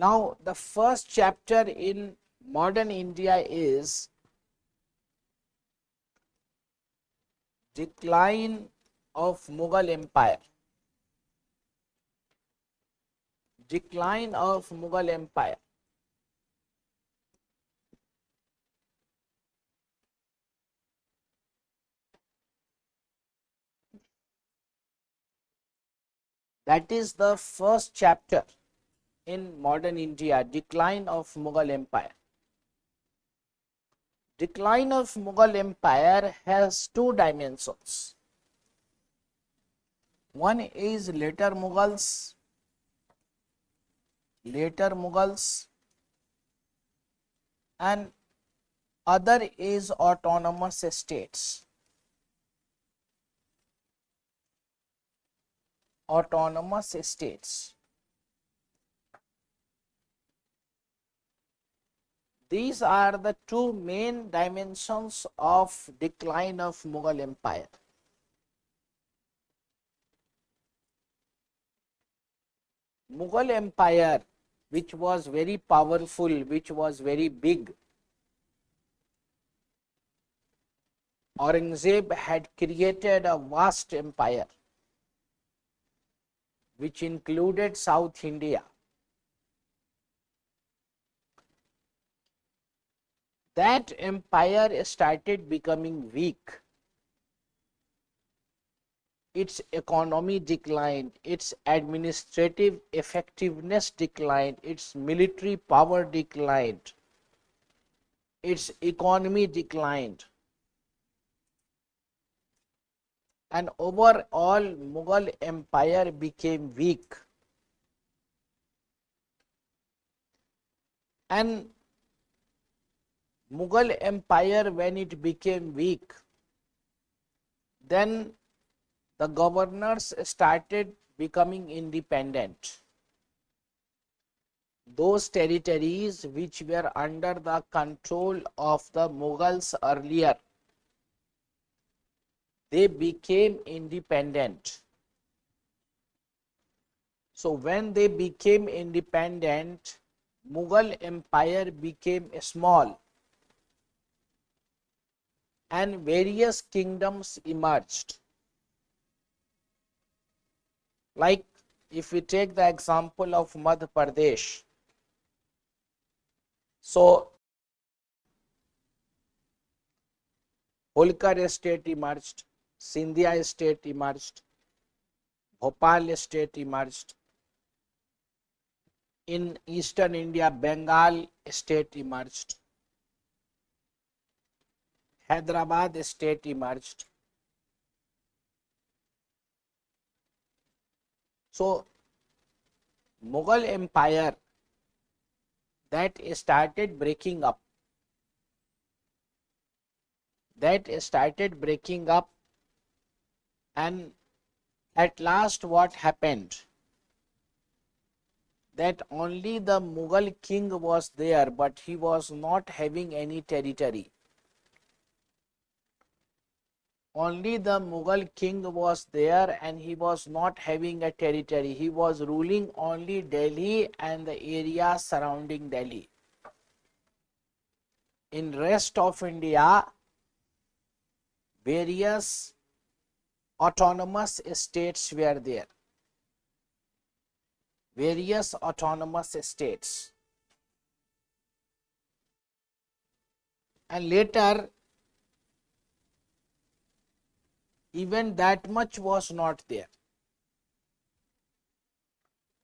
Now, the first chapter in modern India is decline of Mughal Empire. Decline of Mughal Empire. That is the first chapter in modern India, decline of Mughal Empire. Decline of Mughal Empire has two dimensions. One is later Mughals, and other is autonomous states. Autonomous states. These are the two main dimensions of decline of Mughal Empire. Mughal Empire, which was very powerful, which was very big, Aurangzeb had created a vast empire which included South India. That empire started becoming weak. Its economy declined, its administrative effectiveness declined, its military power declined, its economy declined, and overall Mughal Empire became weak. And Mughal Empire, when it became weak, then the governors started becoming independent. Those territories which were under the control of the Mughals earlier, they became independent. So when they became independent, Mughal Empire became small and various kingdoms emerged. Like if we take the example of Madhya Pradesh, so Holkar state emerged, Sindhya state emerged, Bhopal state emerged. In eastern India, Bengal state emerged, Hyderabad state emerged. So, Mughal Empire that started breaking up, and at last what happened? That only the Mughal king was there, but he was not having any territory. Only the Mughal king was there and he was not having a territory. He was ruling only Delhi and the area surrounding Delhi. In rest of India, various autonomous states were there. Various autonomous states. And later, even that much was not there.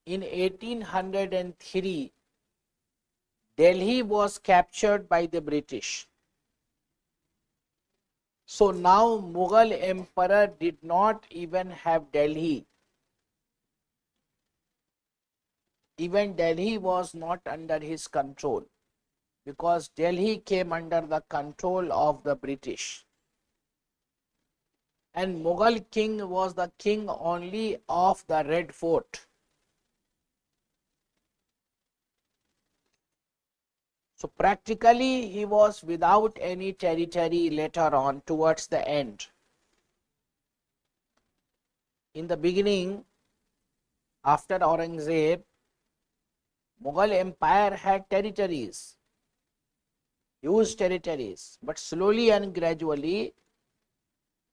In 1803, Delhi was captured by the British. So now Mughal emperor did not even have Delhi. Even Delhi was not under his control, because Delhi came under the control of the British. And Mughal king was the king only of the Red Fort. So practically he was without any territory later on towards the end. In the beginning, after Aurangzeb, Mughal Empire had territories, huge territories, but slowly and gradually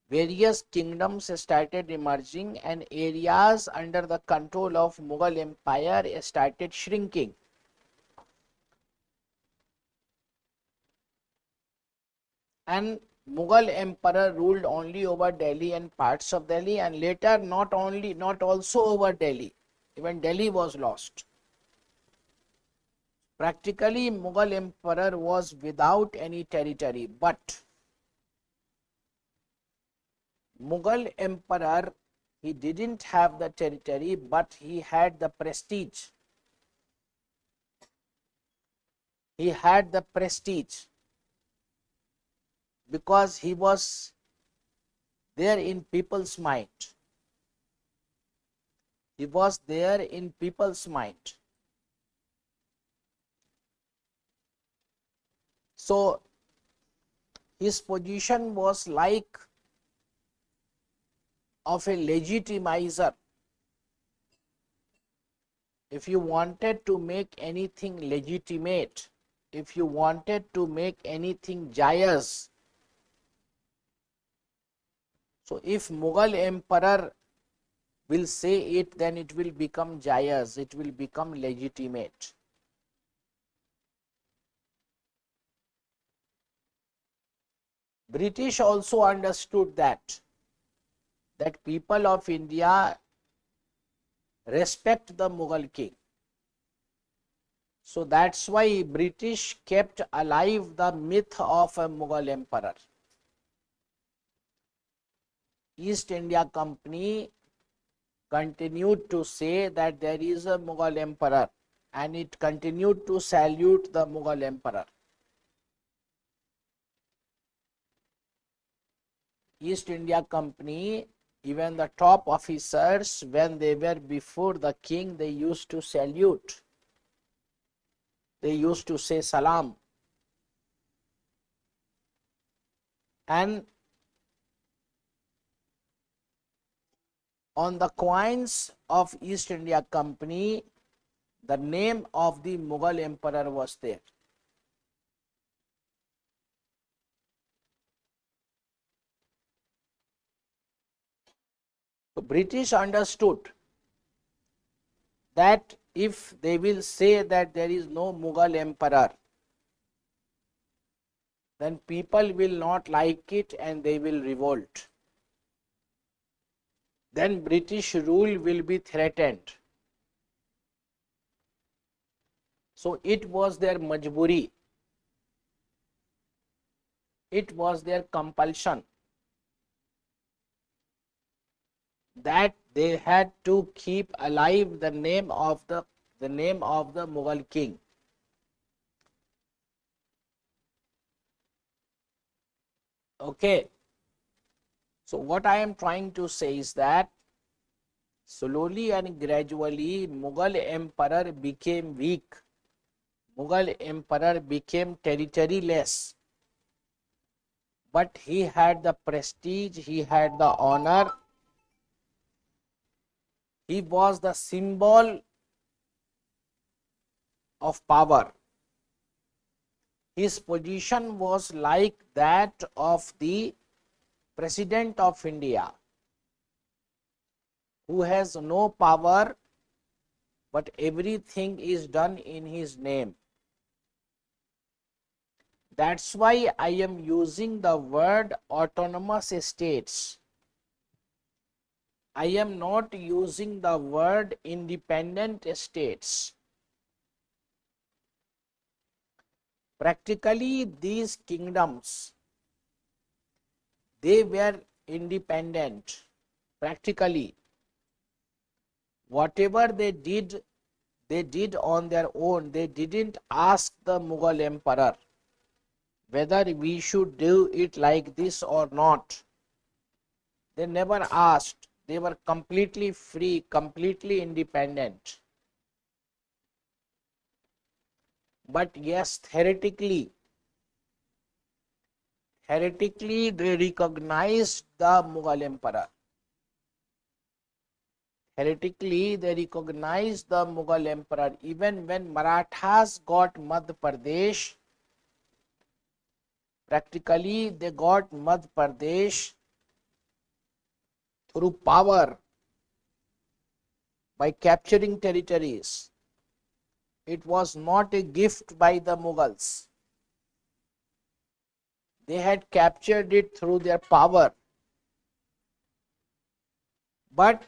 various kingdoms started emerging and areas under the control of Mughal Empire started shrinking. And Mughal emperor ruled only over Delhi and parts of Delhi, and later not also over Delhi. Even Delhi was lost. Practically, Mughal emperor was without any territory, but Mughal emperor, he didn't have the territory, but he had the prestige. He had the prestige because he was there in people's mind. He was there in people's mind. So his position was like of a legitimizer. If you wanted to make anything legitimate, if you wanted to make anything jayaz, so if Mughal emperor will say it, then it will become jayaz, it will become legitimate. British also understood that people of India respect the Mughal king. So that's why British kept alive the myth of a Mughal emperor. East India Company continued to say that there is a Mughal emperor, and it continued to salute the Mughal emperor. East India Company, even the top officers, when they were before the king, they used to salute. They used to say salam. And on the coins of East India Company, the name of the Mughal emperor was there. So British understood that if they will say that there is no Mughal emperor, then people will not like it and they will revolt. Then British rule will be threatened. So it was their majburi. It was their compulsion that they had to keep alive the name of the Mughal king. Okay. So what I am trying to say is that slowly and gradually Mughal emperor became weak. Mughal emperor became territoryless. But he had the prestige, he had the honor. He was the symbol of power. His position was like that of the President of India, who has no power, but everything is done in his name. That's why I am using the word autonomous states. I am not using the word independent states. Practically, these kingdoms, they were independent. Practically, whatever they did on their own. They didn't ask the Mughal emperor whether we should do it like this or not. They never asked. They were completely free, completely independent. But yes, theoretically they recognized the Mughal emperor. Heretically, they recognized the Mughal emperor. Even when Marathas got Madhya Pradesh, practically they got Madhya Pradesh through power by capturing territories. It was not a gift by the Mughals. They had captured it through their power. But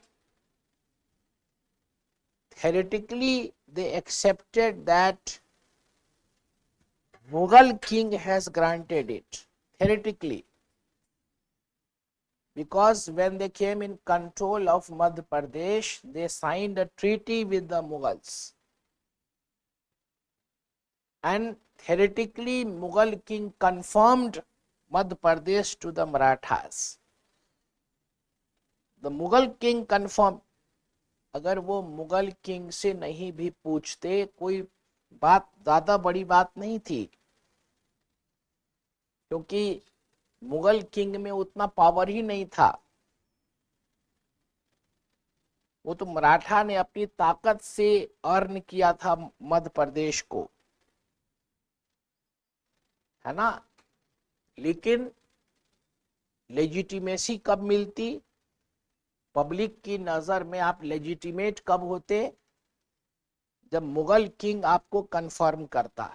theoretically, they accepted that Mughal king has granted it. Theoretically. Because when they came in control of Madhya Pradesh, they signed a treaty with the Mughals. And theoretically, Mughal king confirmed Madhya Pradesh to the Marathas. The Mughal king confirmed. अगर वो Mughal king से नहीं भी पूछते, कोई बात ज्यादा बड़ी बात नहीं थी, क्योंकि मुगल किंग में उतना पावर ही नहीं था. वो तो मराठा ने अपनी ताकत से अर्न किया था मध्य प्रदेश को, है ना. लेकिन लेजिटिमेसी कब मिलती? पब्लिक की नजर में आप लेजिटिमेट कब होते? जब मुगल किंग आपको कंफर्म करता.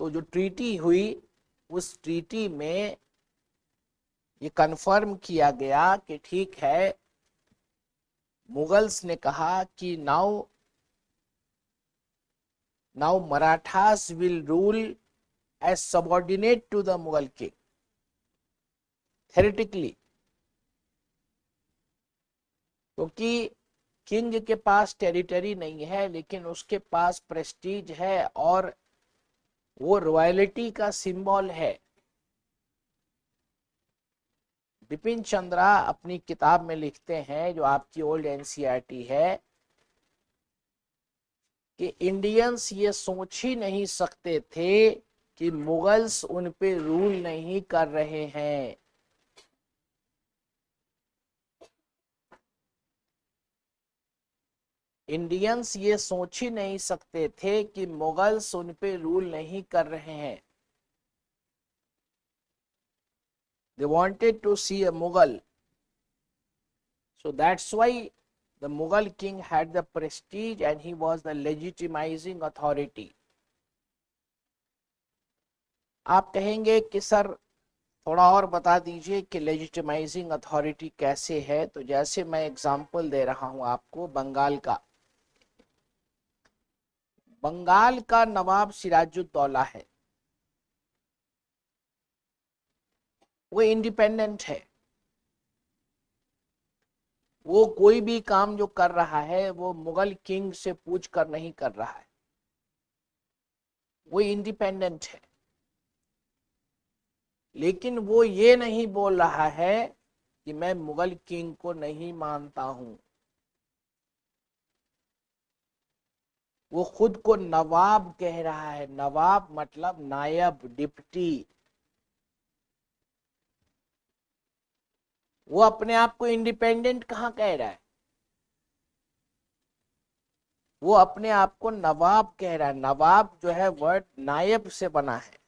तो जो ट्रीटी हुई, उस ट्रीटी में ये कंफर्म किया गया कि ठीक है, मुगल्स ने कहा कि now Marathas will rule as subordinate to the Mughal king. Theoretically, क्योंकि किंग के पास टेरिटरी नहीं है, लेकिन उसके पास प्रेस्टीज है और वो रॉयल्टी का सिंबल है. बिपिन चंद्रा अपनी किताब में लिखते हैं, जो आपकी ओल्ड एनसीईआरटी है, कि इंडियंस ये सोच ही नहीं सकते थे कि मुगल्स उन पे रूल नहीं कर रहे हैं. इंडियंस ये सोच ही नहीं सकते थे कि मुगल्स उन पे रूल नहीं कर रहे हैं. They wanted to see a Mughal. So that's why the Mughal king had the prestige and he was the legitimizing authority. आप कहेंगे कि सर थोड़ा और बता दीजिए कि लेजिटिमाइजिंग अथॉरिटी कैसे है. तो जैसे मैं एग्जांपल दे रहा हूं आपको बंगाल का. बंगाल का नवाब सिराजुद्दौला है, वो इंडिपेंडेंट है. वो कोई भी काम जो कर रहा है वो मुगल किंग से पूछ कर नहीं कर रहा है, वो इंडिपेंडेंट है. लेकिन वो ये नहीं बोल रहा है कि मैं मुगल किंग को नहीं मानता हूं. वो खुद को नवाब कह रहा है. नवाब मतलब नायब, डिप्टी. वो अपने आप को इंडिपेंडेंट कहां कह रहा है? वो अपने आप को नवाब कह रहा है. नवाब जो है वर्ड नायब से बना है,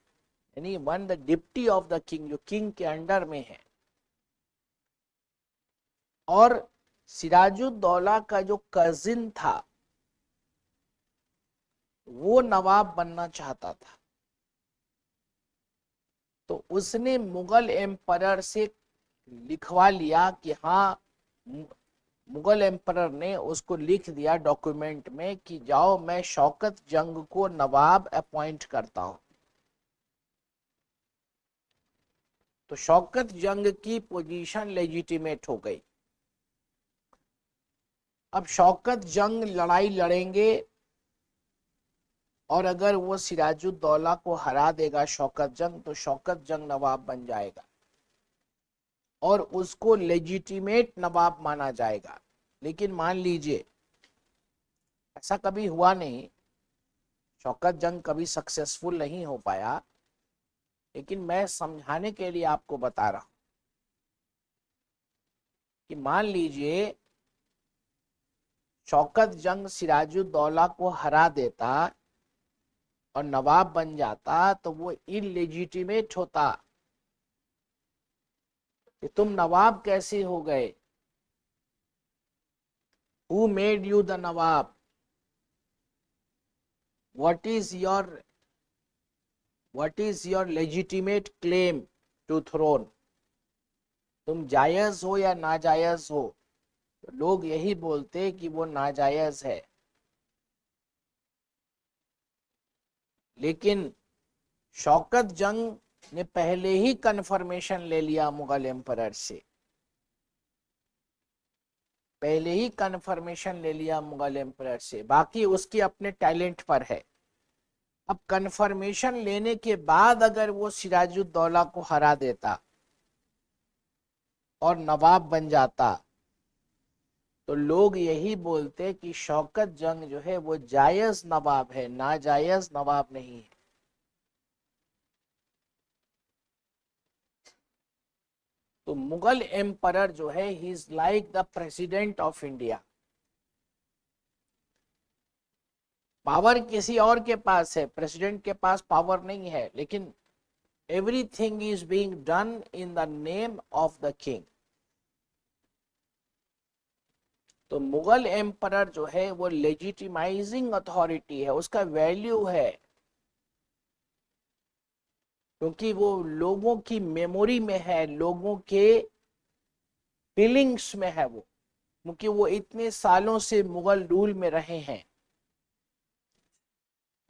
यानी one the deputy of the king, जो किंग के अंडर में है. और सिराजुद्दौला का जो कजिन था वो नवाब बनना चाहता था. तो उसने मुगल एम्परर से लिखवा लिया कि हाँ, मुगल एम्परर ने उसको लिख दिया डॉक्यूमेंट में कि जाओ मैं शौकत जंग को नवाब अपॉइंट करता हूं. तो शौकत जंग की पोजीशन लेजिटिमेट हो गई. अब शौकत जंग लड़ाई लड़ेंगे और अगर वो सिराजुद्दौला को हरा देगा शौकत जंग, तो शौकत जंग नवाब बन जाएगा और उसको लेजिटिमेट नवाब माना जाएगा. लेकिन मान लीजिए ऐसा कभी हुआ नहीं, शौकत जंग कभी सक्सेसफुल नहीं हो पाया. लेकिन मैं समझाने के लिए आपको बता रहा हूं. कि मान लीजिए शौकत जंग सिराजुद्दौला को हरा देता और नवाब बन जाता तो वो इलेजिटिमेट होता कि तुम नवाब कैसे हो गए, who made you the nawab, what is your legitimate claim to throne, तुम जायज हो या नाजायज हो। तो लोग यही बोलते कि वो नाजायज है, लेकिन शौकत जंग ने पहले ही कन्फर्मेशन ले लिया मुगल एम्परर से, पहले ही कन्फर्मेशन ले लिया मुगल एम्परर से, बाकी उसके अपने टैलेंट पर है। अब कन्फर्मेशन लेने के बाद अगर वो सिराजुद्दौला को हरा देता और नवाब बन जाता तो लोग यही बोलते कि शौकत जंग जो है वो जायज नवाब है, नाजायज नवाब नहीं है। तो मुगल एम्परर जो है he is like the president of India. Power किसी और के पास है, प्रेसिडेंट के पास पावर नहीं है, लेकिन everything is being done in the name of the king. तो मुगल एम्परर जो है वो लेजिटिमाइजिंग अथॉरिटी है, उसका वैल्यू है, क्योंकि वो लोगों की मेमोरी में है, लोगों के फीलिंग्स में है वो, क्योंकि वो इतने सालों से मुगल रूल में रहे हैं।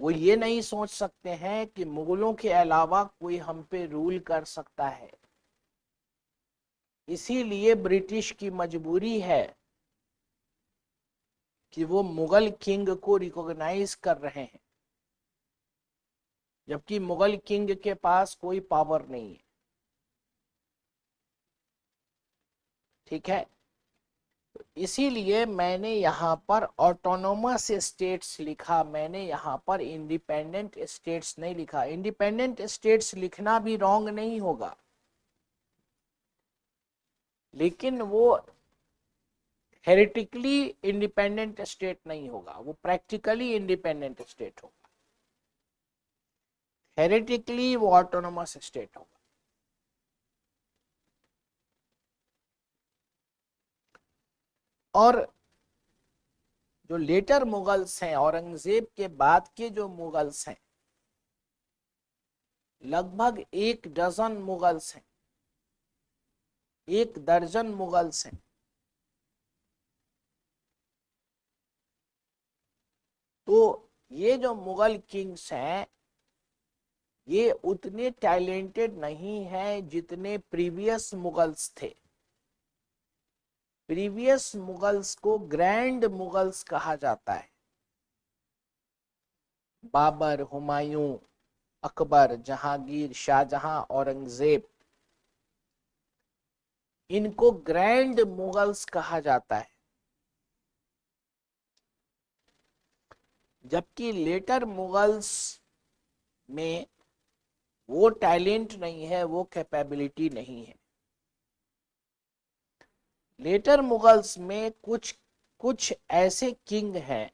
वो ये नहीं सोच सकते हैं कि मुगलों के अलावा कोई हम पे रूल कर सकता है। इसीलिए ब्रिटिश की मजबूरी है कि वो मुगल किंग को रिकॉग्नाइज कर रहे हैं, जबकि मुगल किंग के पास कोई पावर नहीं है। ठीक है, इसीलिए मैंने यहाँ पर ऑटोनोमस स्टेट्स लिखा, मैंने यहाँ पर इंडिपेंडेंट स्टेट्स नहीं लिखा। इंडिपेंडेंट स्टेट्स लिखना भी रॉन्ग नहीं होगा, लेकिन वो हेरिटिकली इंडिपेंडेंट स्टेट नहीं होगा, वो प्रैक्टिकली इंडिपेंडेंट स्टेट होगा। हेरिटिकली वो ऑटोनोमस स्टेट होगा। और जो लेटर मुगल्स हैं, औरंगजेब के बाद के जो मुगल्स हैं, लगभग 1 दर्जन मुगल्स हैं, 1 दर्जन मुगल्स हैं। तो ये जो मुगल किंग्स हैं ये उतने टैलेंटेड नहीं हैं जितने प्रीवियस मुगल्स थे। प्रीवियस मुगल्स को ग्रैंड मुगल्स कहा जाता है। बाबर, हुमायूं, अकबर, जहांगीर, शाहजहां, औरंगजेब, इनको ग्रैंड मुगल्स कहा जाता है। जबकि लेटर मुगल्स में वो टैलेंट नहीं है, वो कैपेबिलिटी नहीं है। लेटर मुगल्स में कुछ कुछ ऐसे किंग हैं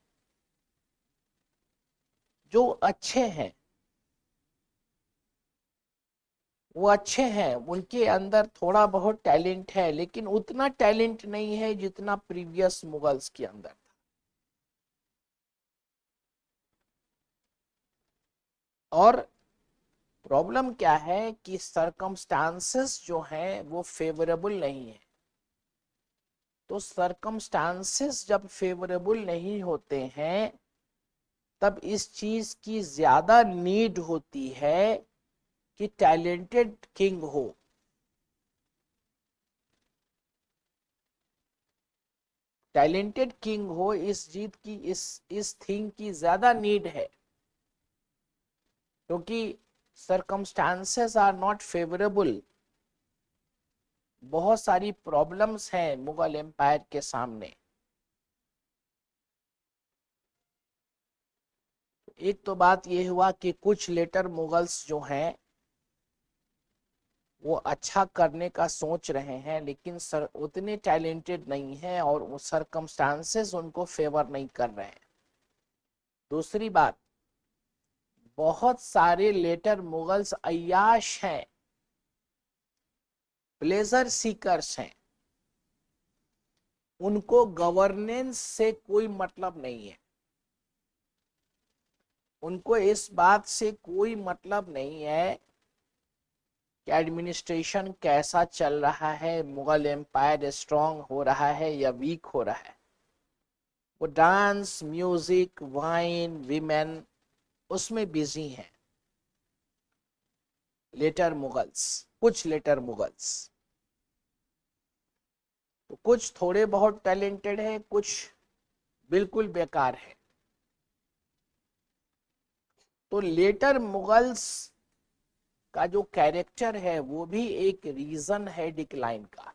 जो अच्छे हैं, वो अच्छे हैं, उनके अंदर थोड़ा बहुत टैलेंट है, लेकिन उतना टैलेंट नहीं है जितना प्रीवियस मुगल्स के अंदर था। और प्रॉब्लम क्या है कि सरकमस्टांसेस जो हैं वो फेवरेबल नहीं है। तो सरकमस्टांसेस जब फेवरेबल नहीं होते हैं तब इस चीज की ज्यादा नीड होती है कि टैलेंटेड किंग हो। टैलेंटेड किंग हो, इस जीत की, इस थिंग की ज्यादा नीड है, क्योंकि सरकमस्टांसेस आर नॉट फेवरेबल। बहुत सारी प्रॉब्लम्स हैं मुगल एम्पायर के सामने। एक तो बात यह हुआ कि कुछ लेटर मुगल्स जो हैं वो अच्छा करने का सोच रहे हैं, लेकिन सर उतने टैलेंटेड नहीं है और वो सरकमस्टांसेस उनको फेवर नहीं कर रहे हैं। दूसरी बात, बहुत सारे लेटर मुगल्स अय्याश हैं, प्लेजर सीकर्स हैं, उनको गवर्नेंस से कोई मतलब नहीं है। उनको इस बात से कोई मतलब नहीं है कि एडमिनिस्ट्रेशन कैसा चल रहा है, मुगल एम्पायर स्ट्रांग हो रहा है या वीक हो रहा है। वो डांस, म्यूजिक, वाइन, विमेन, उसमें बिजी हैं लेटर मुगल्स, कुछ लेटर मुगल्स। तो कुछ थोड़े बहुत टैलेंटेड है, कुछ बिल्कुल बेकार है। तो लेटर मुगल्स का जो कैरेक्टर है वो भी एक रीजन है डिक्लाइन का।